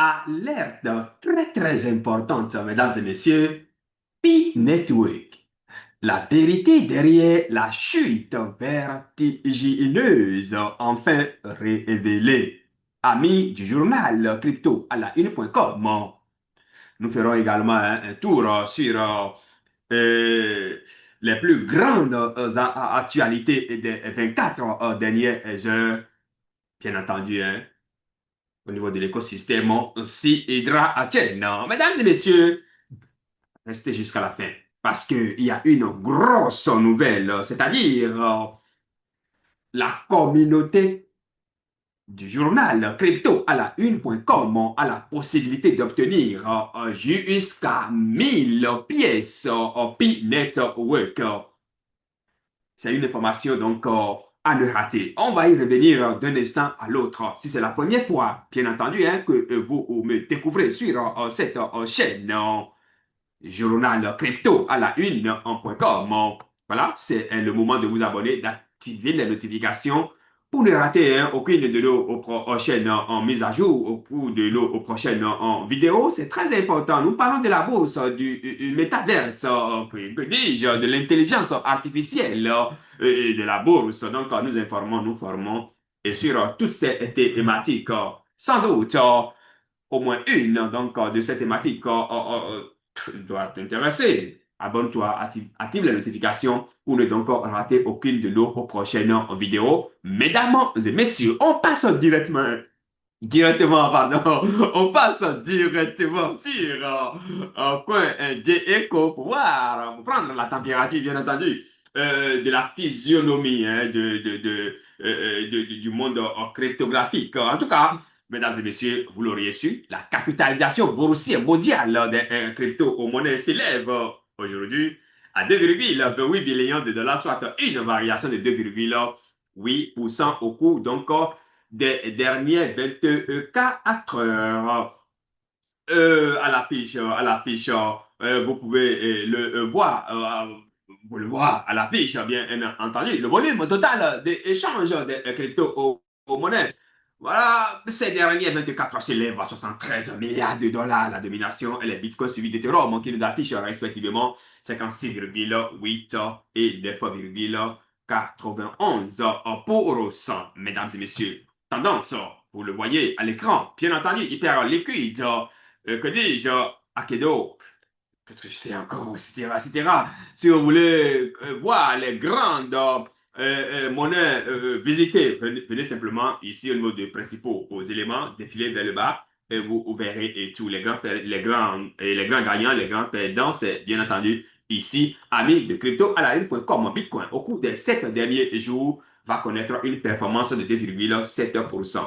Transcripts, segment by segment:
Alerte très très importante, mesdames et messieurs. P-Network. La vérité derrière la chute vertigineuse enfin révélée. Amis du journal crypto à la une.com. Nous ferons également un tour sur les plus grandes actualités des 24 dernières heures. Bien entendu, hein, au niveau de l'écosystème si Hydra Achen. Mesdames et messieurs, restez jusqu'à la fin parce qu'il y a une grosse nouvelle, c'est-à-dire la communauté du journal crypto à la une.com a la possibilité d'obtenir jusqu'à 1000 pièces P-Network. C'est une information donc à ne rater. On va y revenir d'un instant à l'autre. Si c'est la première fois, bien entendu, hein, que vous me découvrez sur cette chaîne journal crypto à la une.com. Voilà, c'est le moment de vous abonner, d'activer les notifications pour ne rater hein, aucune de nos prochaines en mise à jour ou de nos prochaines en vidéo. C'est très important. Nous parlons de la bourse, du métaverse, que dis-je, de l'intelligence artificielle et de la bourse. Donc, nous informons, nous formons et sur toutes ces thématiques. Sans doute, au moins une donc, de ces thématiques doit t'intéresser. Abonne-toi, active les notifications pour ne donc rater aucune de nos prochaines vidéos. Mesdames et messieurs, on passe directement, pardon, on passe directement sur point d'Eco pour voir, pour prendre la température, bien entendu, de la physionomie hein, du monde cryptographique. En tout cas, mesdames et messieurs, vous l'auriez su, la capitalisation boursière mondiale des crypto-monnaies s'élève aujourd'hui à 2,8 billions de dollars, soit une variation de 2,8% au cours donc des dernières 24 heures. À l'affiche, vous pouvez vous le voir à l'affiche, bien entendu, le volume total d'échanges des crypto-monnaies. Voilà, ces dernières 24 heures s'élèvent à 73 milliards de dollars. La domination et les bitcoins suivis d'Ethereum qui nous affichent respectivement 56,8 et 9,91 pour 100, mesdames et messieurs. Tendance, vous le voyez à l'écran, bien entendu, hyper liquide que dis-je, Akedo, qu'est-ce que je sais encore, etc., etc. Si vous voulez voir les grandes monnaies visitées, venez simplement ici au niveau des principaux éléments, défiler vers le bas, et vous verrez et tous les grands gagnants, les grands perdants, c'est bien entendu ici, amis de crypto à la une.com. Bitcoin, au cours des 7 derniers jours, va connaître une performance de 2,7%.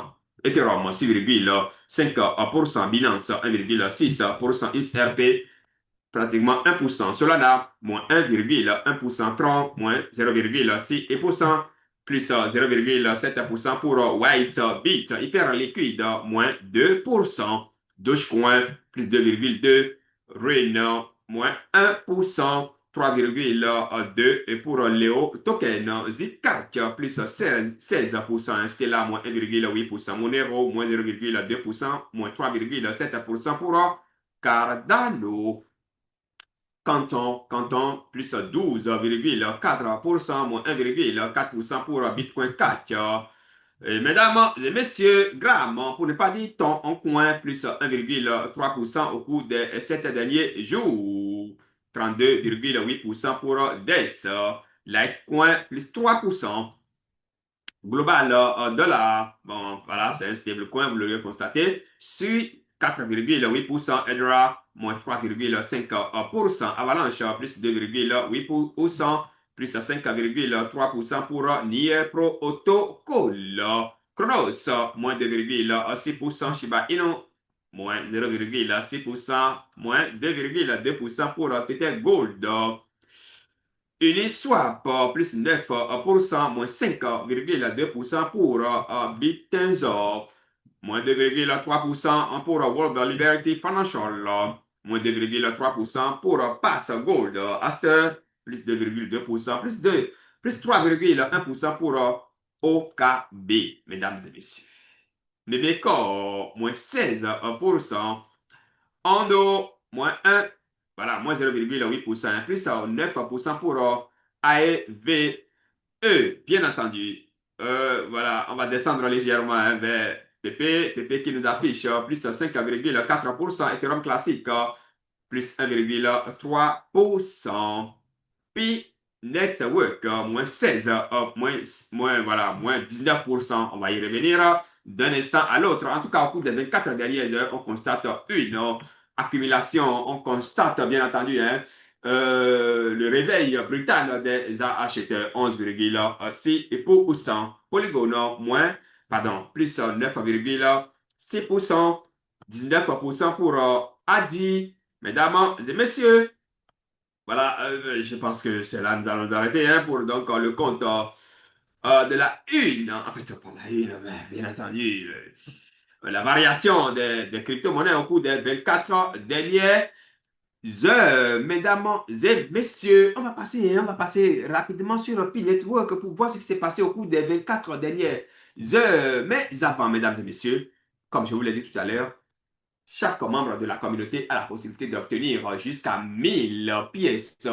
Ethereum 6,5%, Binance 1,6%, XRP pratiquement 1%, Solana moins 1,1%, Tron moins 0,6%, plus 0,7% pour Whitebit, hyper liquide moins 2%, Dogecoin plus 2,2%, Rain moins 1%, 3,2 et pour Léo Token, Zcash plus 16%, Stella moins 1,8%, Monero moins 0,2%, moins 3,7% pour Cardano. Canton plus 12,4%, moins 1,4% pour Bitcoin Cash. Et mesdames et messieurs, Gram, pour ne pas dire ton en coin, plus 1,3% au cours des 7 derniers jours. 32,8% pour DES. Litecoin, plus 3%. Global dollar, bon, voilà, c'est un stablecoin, vous l'aurez constaté. Suit 4,8%, Edra, moins 3,5%, Avalanche, plus 2,8%, plus 5,3% pour Nier Protocol. Chronos, moins 2,6%, Shiba Inu, moins 0,6%, moins 2,2% pour Tether Gold. Uniswap, plus 9%, moins 5,2% pour Bittenzo, moins 2,3% pour World Liberty Financial, moins 2,3% pour Pass Gold, Aster, plus 2,2%, plus 3,1% pour OKB, mesdames et messieurs. Mebeco, moins 16%. Ando, moins 1, voilà, moins 0,8%, plus 9% pour AEVE, bien entendu. Voilà, on va descendre légèrement hein, vers PP qui nous affiche plus 5,4%, Ethereum classique plus 1,3%. Pi Network, moins 16, voilà, moins 19%. On va y revenir d'un instant à l'autre. En tout cas, au cours des 24 dernières heures, on constate une accumulation. On constate, bien entendu, hein, le réveil brutal des acheteurs, 11,6%. Polygon, plus 9,6%. 19% pour Adi. Mesdames et messieurs, voilà, je pense que c'est là nous allons nous arrêter hein, pour donc le compte de la une. En fait, pas la une, mais bien entendu, la variation des crypto-monnaies au cours des 24 dernières heures. Mesdames et messieurs, on va passer rapidement sur Pi Network pour voir ce qui s'est passé au cours des 24 dernières heures. Mais avant, mesdames et messieurs, comme je vous l'ai dit tout à l'heure, chaque membre de la communauté a la possibilité d'obtenir jusqu'à 1000 pièces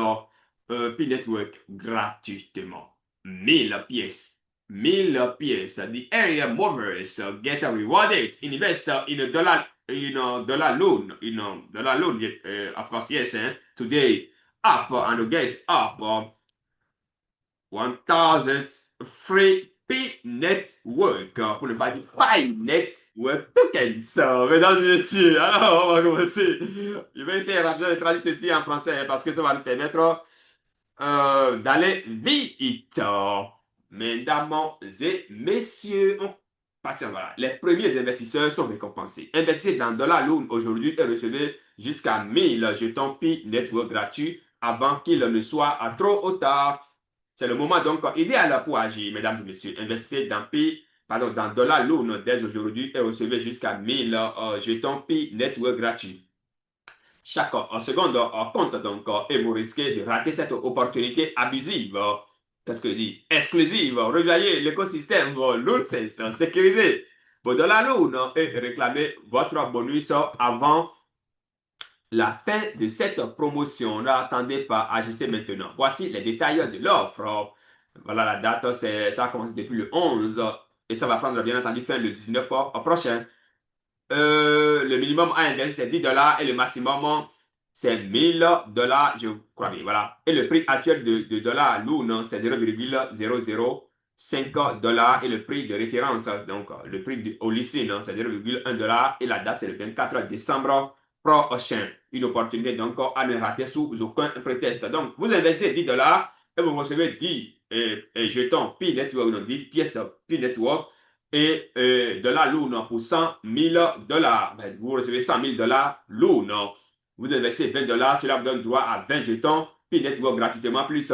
P-Network gratuitement. 1000 pièces. 1000 pièces. The area movers get rewarded. Invest in a dollar loan. In a dollar loan, of course, yes. Today, up and get up 1000 free P-Network pour ne pas dire Pi-Network Tokens. Mesdames et messieurs, alors on va commencer. Je vais essayer rapidement de traduire ceci en français parce que ça va nous permettre d'aller vite. Mesdames et messieurs, on passe voilà. Les premiers investisseurs sont récompensés. Investissez dans Dollar Loan aujourd'hui et recevez jusqu'à 1000 jetons Pi-Network gratuits avant qu'il ne soit trop tard. C'est le moment donc idéal pour agir, mesdames et messieurs. Investissez dans Dollar Loan dès aujourd'hui et recevez jusqu'à 1000 jetons Pi Network gratuits. Chaque seconde compte donc et vous risquez de rater cette opportunité abusive. Qu'est-ce que je dis? Exclusive. Rejoignez l'écosystème Loonsense sécurisé. Vos Dollar Loan et réclamez votre bonus avant la fin de cette promotion. N'attendez pas, agissez maintenant. Voici les détails de l'offre. Voilà la date, ça a commencé depuis le 11 et ça va prendre bien entendu fin le 19 prochain. Le minimum à investir c'est 10 dollars et le maximum c'est 1000 dollars, je crois bien. Voilà. Et le prix actuel de dollar Loon c'est 0,005 dollars et le prix de référence, donc le prix au lycée c'est 0,1 dollar et la date c'est le 24 décembre prochain. Une opportunité donc à ne rater sous aucun prétexte. Donc vous investissez 10 dollars et vous recevez 10 jetons P-Network, donc 10 pièces P-Network et de la Lune pour 100 000 dollars. Vous recevez 100 000 dollars Lune. Vous investissez 20 dollars, cela vous donne droit à 20 jetons, puis network gratuitement, plus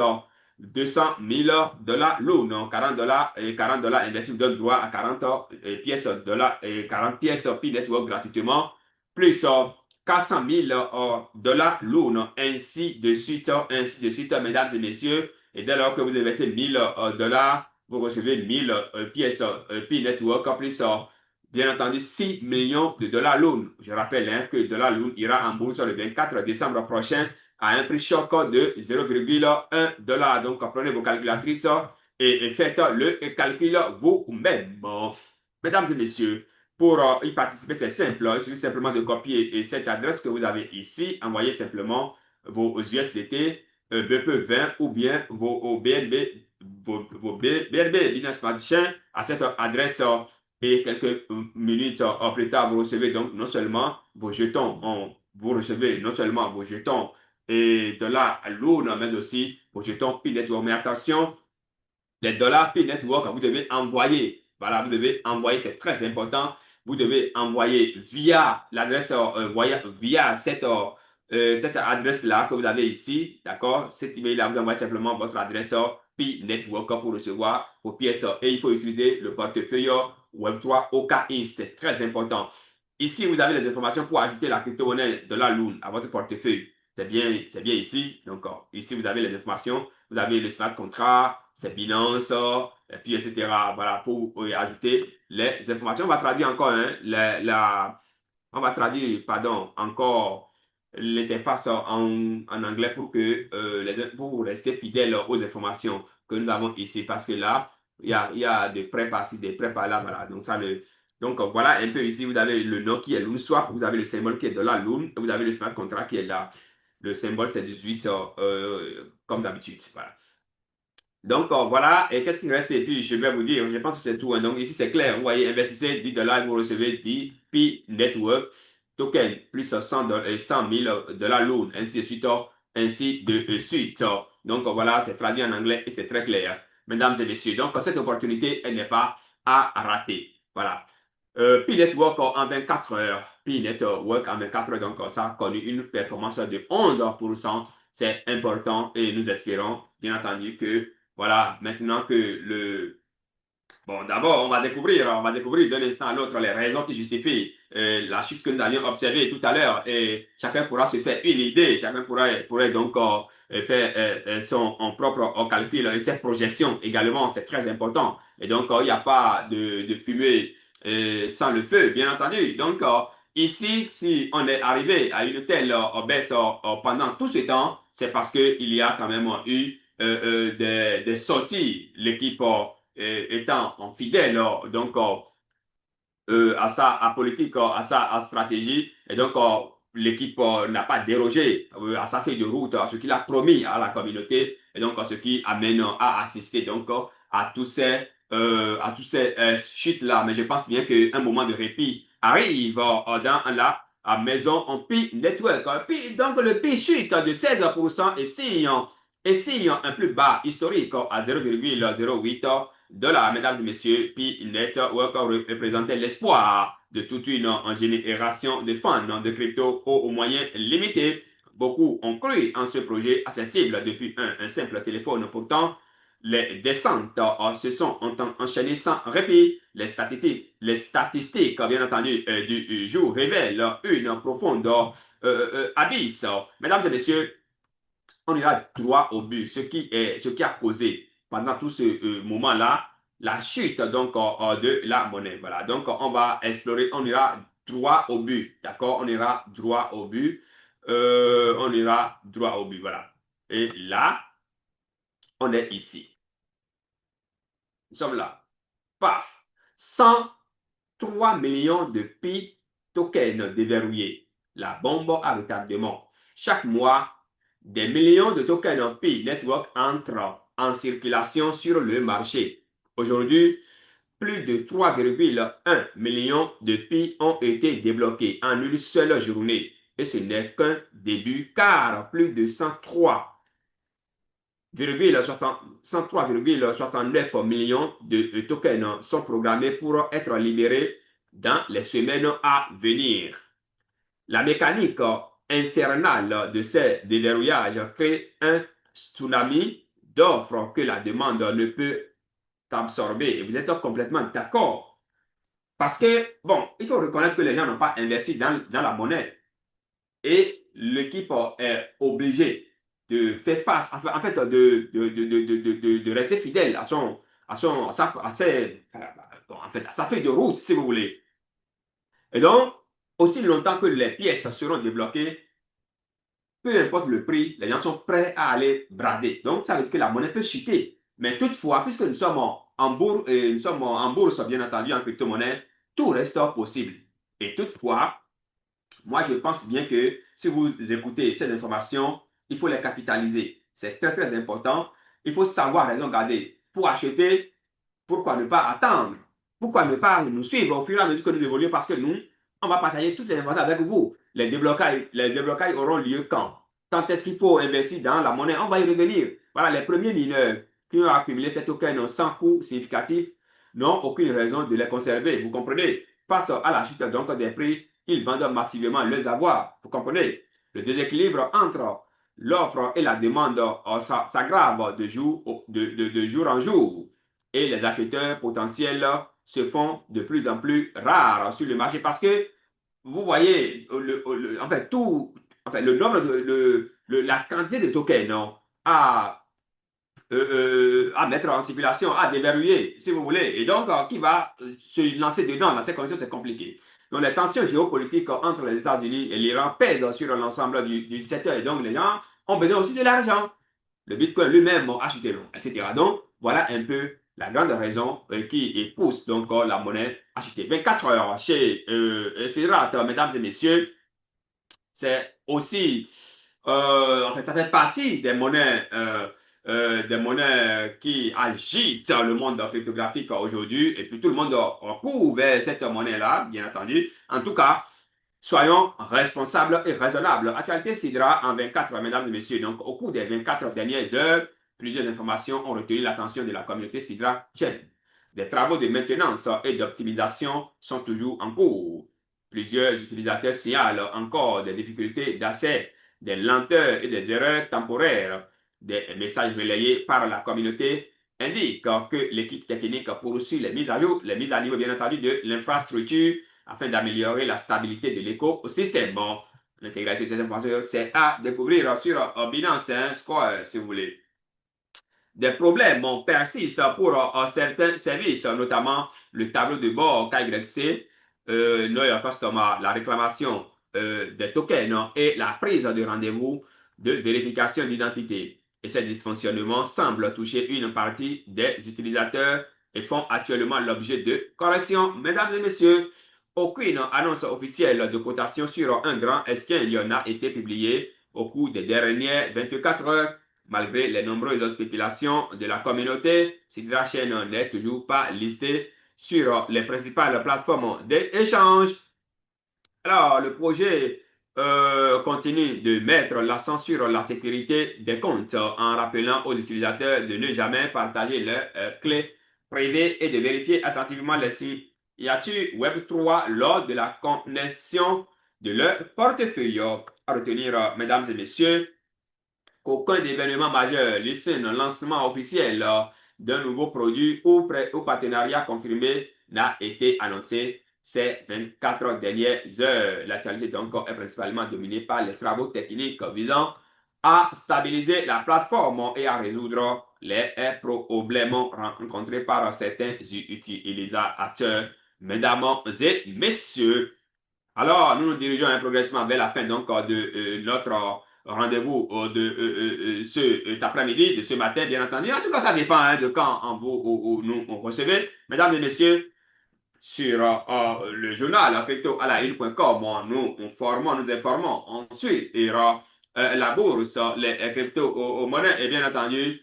200 000 dollars Lune. 40 dollars et 40 dollars investis vous donne droit à 40 pièces dollars et 40 pièces, puis network gratuitement, plus 400 000 dollars Lune. Ainsi de suite, mesdames et messieurs. Et dès lors que vous investissez 1000 dollars, vous recevez 1000 pièces P-Network, plus bien entendu 6 millions de dollars loan. Je rappelle hein, que dollar loan ira en bourse le 24 décembre prochain à un prix choc de 0,1 dollar. Donc prenez vos calculatrices et faites le calcul vous-même. Mesdames et messieurs, pour y participer, c'est simple. Il suffit simplement de copier cette adresse que vous avez ici. Envoyez simplement vos USDT, BP20 ou bien vos BNB, vos BNB Binance Smart Chain à cette adresse et quelques minutes plus tard, vous recevez donc non seulement vos jetons, vous recevez non seulement vos jetons et de la Lune, mais aussi vos jetons P-Network. Mais attention, les dollars P-Network, vous devez envoyer. Voilà, vous devez envoyer, c'est très important. Vous devez envoyer via l'adresse, via cette adresse-là que vous avez ici, d'accord? Cet email-là, vous envoyez simplement votre adresse P-Network pour recevoir vos pièces. Et il faut utiliser le portefeuille Web3 OKI, c'est très important. Ici, vous avez les informations pour ajouter la crypto-monnaie de la Lune à votre portefeuille. C'est bien ici. Donc, ici, vous avez les informations. Vous avez le smart contract, c'est Binance, et puis etc. Voilà, pour ajouter les informations. On va traduire encore hein, on va traduire, pardon, encore l'interface en anglais pour que pour rester fidèle aux informations que nous avons ici, parce que là, il y a des prêts par-ci, des prêts par-là, voilà. Donc voilà un peu ici, vous avez le nom qui est Loon Swap, vous avez le symbole qui est $Loon, et vous avez le smart contract qui est là. Le symbole, c'est 18, comme d'habitude, voilà. Donc, voilà, et qu'est-ce qu'il me reste? Et puis, je vais vous dire, je pense que c'est tout, hein. Donc, ici, c'est clair. Vous voyez, investissez $10, vous recevez 10 Pi Network token plus 100 000 loan, ainsi de suite, ainsi de suite. Donc, voilà, c'est traduit en anglais et c'est très clair, mesdames et messieurs. Donc, cette opportunité, elle n'est pas à rater. Voilà. Pi Network en 24 heures. Pi Network en 24 heures, donc, ça a connu une performance de 11%. C'est important et nous espérons, bien entendu, que voilà, maintenant que le... Bon, d'abord, on va découvrir d'un instant à l'autre les raisons qui justifient la chute que nous allions observer tout à l'heure. Et chacun pourra se faire une idée, chacun pourrait donc faire son propre calcul et ses projections également, c'est très important. Et donc, il n'y a pas de fumée sans le feu, bien entendu. Donc, ici, si on est arrivé à une telle baisse pendant tout ce temps, c'est parce qu'il y a quand même eu des sorties, l'équipe étant en fidèle donc à sa politique, à sa stratégie, et donc l'équipe n'a pas dérogé à sa feuille de route, à ce qu'il a promis à la communauté, et donc ce qui amène à assister donc à tous ces chutes-là. Mais je pense bien qu'un moment de répit arrive dans la maison en Pi Network. Donc le Pi chute de 16% et signe un plus bas historique à 0,08 mesdames et messieurs. Pi Network représentait l'espoir de toute une génération de fans de crypto aux moyens limités. Beaucoup ont cru en ce projet accessible depuis un simple téléphone. Pourtant, les descentes se sont enchaînées sans répit. Les statistiques bien entendu, du jour révèlent une profonde abysse. Mesdames et messieurs, on ira droit au but, ce qui a causé pendant tout ce moment-là la chute donc de la monnaie. Voilà, donc on va explorer, on ira droit au but, d'accord? On ira droit au but, on ira droit au but, voilà. Et là, on est ici. Nous sommes là. Paf! 103 millions de Pi tokens déverrouillés. La bombe à retardement. Chaque mois, des millions de tokens Pi Network entrent en circulation sur le marché. Aujourd'hui, plus de 3,1 millions de Pi ont été débloqués en une seule journée. Et ce n'est qu'un début car plus de 103,69 millions de tokens sont programmés pour être libérés dans les semaines à venir. La mécanique infernale de ces déverrouillages crée un tsunami d'offres que la demande ne peut absorber. Et vous êtes complètement d'accord. Parce que, bon, il faut reconnaître que les gens n'ont pas investi dans la monnaie. Et l'équipe est obligée de faire face, en fait, de rester fidèle en fait, à sa feuille de route, si vous voulez. Et donc, aussi longtemps que les pièces seront débloquées, peu importe le prix, les gens sont prêts à aller brader. Donc, ça veut dire que la monnaie peut chuter. Mais toutefois, puisque nous sommes en bourse, bien entendu, en crypto-monnaie, tout reste possible. Et toutefois, moi, je pense bien que si vous écoutez ces informations, il faut les capitaliser. C'est très, très important. Il faut savoir raison garder. Pour acheter, pourquoi ne pas attendre? Pourquoi ne pas nous suivre au fur et à mesure que nous évoluons? Parce que nous, on va partager toutes les informations avec vous. Les déblocages auront lieu quand? Quand est-ce qu'il faut investir dans la monnaie? On va y revenir. Voilà, les premiers mineurs qui ont accumulé ces tokens sans coût significatif n'ont aucune raison de les conserver. Vous comprenez? Face à la chute donc des prix, ils vendent massivement leurs avoirs. Vous comprenez? Le déséquilibre entre l'offre et la demande s'aggrave de jour en jour et les acheteurs potentiels se font de plus en plus rares sur le marché parce que vous voyez, en fait, le nombre la quantité de tokens non, a à mettre en circulation, à déverrouiller, si vous voulez. Et donc, qui va se lancer dedans dans ces conditions, c'est compliqué. Donc, les tensions géopolitiques entre les États-Unis et l'Iran pèsent sur l'ensemble du secteur. Et donc, les gens ont besoin aussi de l'argent. Le Bitcoin lui-même a chuté long, etc. Donc, voilà un peu la grande raison qui pousse donc la monnaie à chuter. 24 heures chez etc. Mesdames et messieurs, c'est aussi, en fait, ça fait partie des monnaies qui agitent le monde cryptographique aujourd'hui, et puis tout le monde recourt vers cette monnaie-là, bien entendu. En tout cas, soyons responsables et raisonnables. Actualité Sidra en 24, mesdames et messieurs. Donc, au cours des 24 dernières heures, plusieurs informations ont retenu l'attention de la communauté Sidra Chain. Des travaux de maintenance et d'optimisation sont toujours en cours. Plusieurs utilisateurs signalent encore des difficultés d'accès, des lenteurs et des erreurs temporaires. Des messages relayés par la communauté indiquent que l'équipe technique poursuit les mises à niveau, bien entendu, de l'infrastructure afin d'améliorer la stabilité de l'écosystème. Bon, l'intégralité de ces informations, c'est à découvrir sur Binance Square, si vous voulez. Des problèmes persistent pour certains services, notamment le tableau de bord KYC, Know Your Customer, la réclamation des tokens et la prise de rendez-vous de vérification d'identité. Et ces dysfonctionnements semblent toucher une partie des utilisateurs et font actuellement l'objet de corrections. Mesdames et messieurs, aucune annonce officielle de cotation sur un grand exchange n'a été publiée au cours des dernières 24 heures. Malgré les nombreuses spéculations de la communauté, Sidra Chain n'est toujours pas listé sur les principales plateformes d'échange. Alors, le projet continue de mettre l'accent sur la sécurité des comptes en rappelant aux utilisateurs de ne jamais partager leurs clés privées et de vérifier attentivement les signatures Web3 lors de la connexion de leur portefeuille. À retenir, mesdames et messieurs, qu'aucun événement majeur, un lancement officiel d'un nouveau produit ou partenariat confirmé n'a été annoncé ces 24 dernières heures. L'actualité donc est principalement dominée par les travaux techniques visant à stabiliser la plateforme et à résoudre les problèmes rencontrés par certains utilisateurs. Mesdames et messieurs, alors, nous nous dirigeons progressivement vers la fin donc de notre rendez-vous cet après-midi, de ce matin, bien entendu. En tout cas, ça dépend de quand vous nous on recevez. Mesdames et messieurs, sur le journal crypto à la une.com, nous informons, nous informons. Ensuite, il y aura la bourse, les crypto-monnaies et bien entendu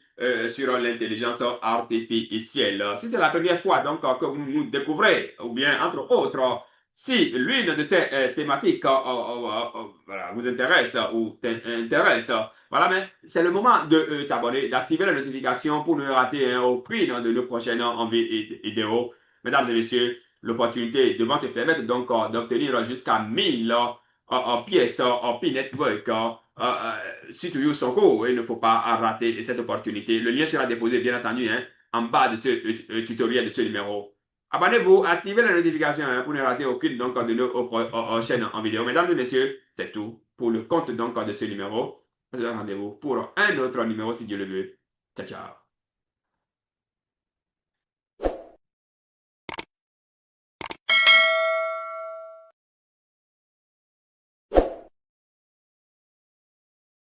sur l'intelligence artificielle. Si c'est la première fois donc que vous nous découvrez, ou bien entre autres, si l'une de ces thématiques voilà, vous intéresse ou t'intéresse, voilà, mais c'est le moment de t'abonner, d'activer la notification pour ne rater aucune de nos prochaines vidéos. Mesdames et messieurs, l'opportunité devant te permettre donc d'obtenir jusqu'à 1000 pièces en P-Network si tu joues son cours. Il ne faut pas rater cette opportunité. Le lien sera déposé, bien entendu, en bas de ce tutoriel, de ce numéro. Abonnez-vous, activez la notification pour ne rater aucune donc, de nos chaînes en vidéo. Mesdames et messieurs, c'est tout pour le compte donc, de ce numéro. Rendez-vous pour un autre numéro si Dieu le veut. Ciao, ciao.